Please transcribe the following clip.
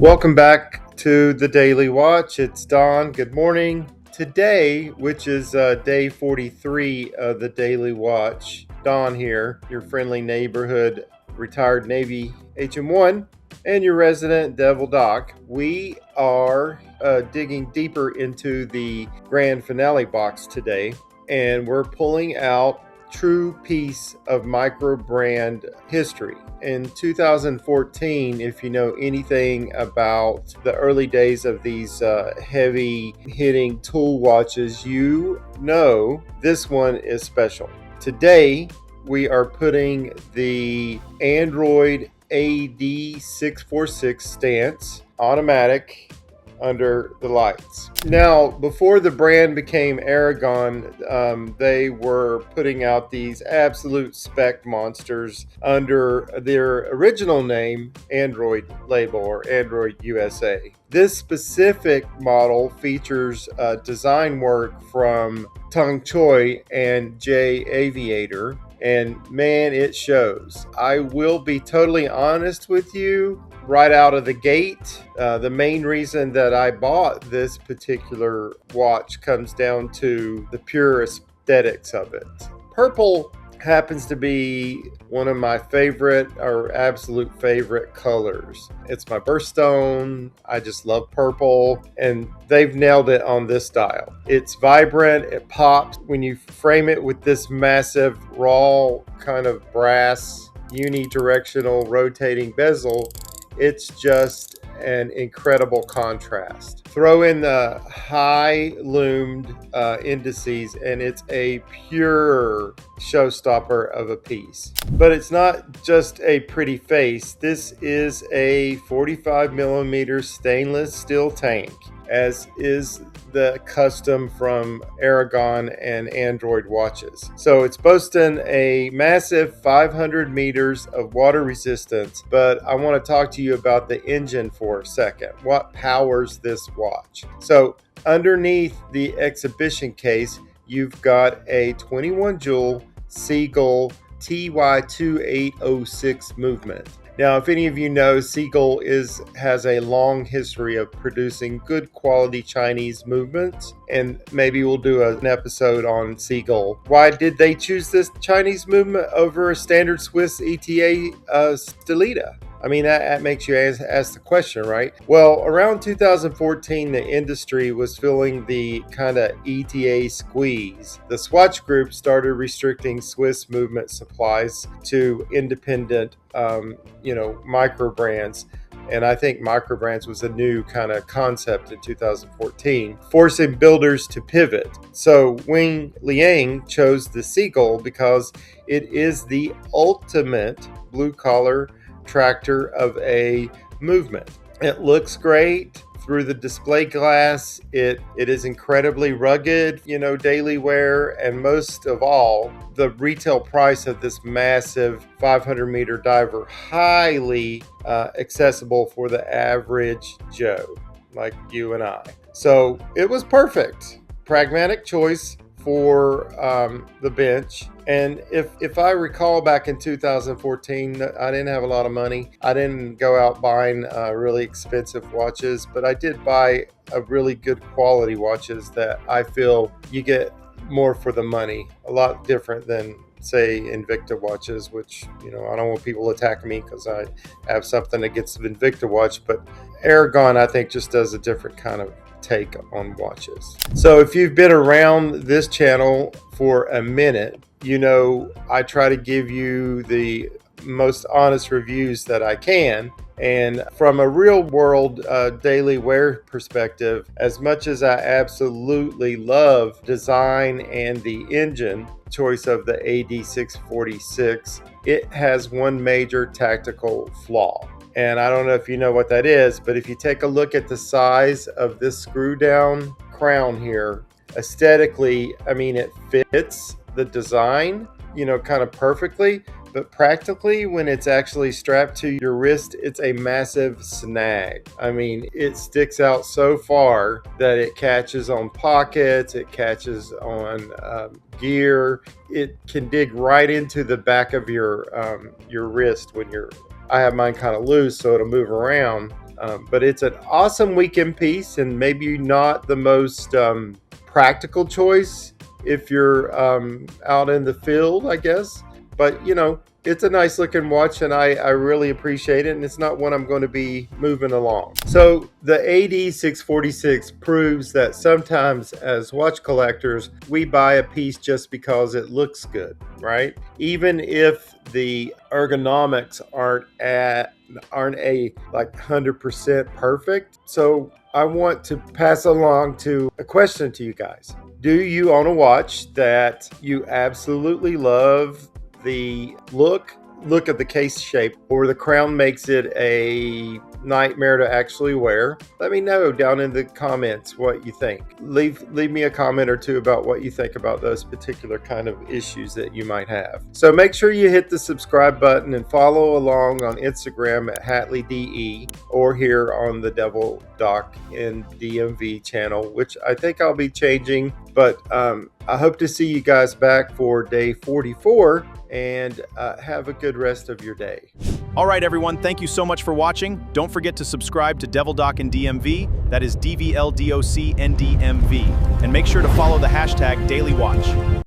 Welcome back to the Daily Watch. It's Don. Good morning. Today, which is day 43 of the Daily Watch, Don here, your friendly neighborhood retired Navy HM1 and your resident Devil Doc. We are digging deeper into the grand finale box today, and we're pulling out true piece of microbrand history. In 2014, if you know anything about the early days of these heavy hitting tool watches, you know this one is special. Today, we are putting the Android AD646 Stance Automatic under the lights. Now, before the brand became Aragon, they were putting out these absolute spec monsters under their original name, Android label or Android USA. This specific model features design work from Tung Choy and J Aviator, and man, it shows. I will be totally honest with you. Right out of the gate, the main reason that I bought this particular watch comes down to the pure aesthetics of it. Purple happens to be one of my favorite or absolute favorite colors. It's my birthstone. I just love purple, and they've nailed it on this dial. It's vibrant, it pops when you frame it with this massive raw kind of brass unidirectional rotating bezel. It's just an incredible contrast. Throw in the high loomed indices and it's a pure showstopper of a piece. But it's not just a pretty face. This is a 45 millimeter stainless steel tank, as is the custom from Aragon and Android watches. So it's boasting a massive 500 meters of water resistance, but I want to talk to you about the engine for a second. What powers this watch? So underneath the exhibition case, you've got a 21 joule Sea-Gull TY2806 movement. Now, if any of you know, Sea-Gull has a long history of producing good quality Chinese movements, and maybe we'll do an episode on Sea-Gull. Why did they choose this Chinese movement over a standard Swiss ETA Stylita? I mean, that makes you ask the question, right? Well, around 2014, the industry was feeling the kind of ETA squeeze. The Swatch Group started restricting Swiss movement supplies to independent, microbrands. And I think microbrands was a new kind of concept in 2014, forcing builders to pivot. So Wing Liang chose the Sea-Gull because it is the ultimate blue-collar tractor of a movement. It looks great through the display glass. It is incredibly rugged, daily wear, and most of all, the retail price of this massive 500 meter diver, highly accessible for the average Joe like you and I. So it was perfect. Pragmatic choice for the bench. And if I recall back in 2014, I didn't have a lot of money. I didn't go out buying really expensive watches, but I did buy a really good quality watches that I feel you get more for the money. A lot different than, say, Invicta watches, which, I don't want people attacking me because I have something against the Invicta watch, but Aragon, I think, just does a different kind of take on watches. So if you've been around this channel for a minute, I try to give you the most honest reviews that I can. And from a real world daily wear perspective, as much as I absolutely love design and the engine choice of the AD646, it has one major tactical flaw. And I don't know if you know what that is, but if you take a look at the size of this screw down crown here, aesthetically, I mean, it fits the design, kind of perfectly, but practically when it's actually strapped to your wrist, it's a massive snag. I mean, it sticks out so far that it catches on pockets, it catches on gear. It can dig right into the back of your wrist when I have mine kind of loose, so it'll move around. But it's an awesome weekend piece, and maybe not the most practical choice if you're out in the field, I guess. But you know, it's a nice looking watch, and I really appreciate it, and it's not one I'm going to be moving along. So the AD646 proves that sometimes as watch collectors, we buy a piece just because it looks good, right? Even if the ergonomics aren't a like 100% perfect. So I want to pass along to a question to you guys. Do you own a watch that you absolutely love the look of the case shape, or the crown makes it a nightmare to actually wear? Let me know down in the comments what you think. Leave me a comment or two about what you think about those particular kind of issues that you might have. So make sure you hit the subscribe button and follow along on Instagram at HatleyDE, or here on the Devil Doc and DMV channel, which I think I'll be changing. But I hope to see you guys back for day 44, and have a good rest of your day. All right, everyone, thank you so much for watching. Don't forget to subscribe to Devil Doc and DMV, that is DVLDOC and DMV, and make sure to follow the hashtag DailyWatch.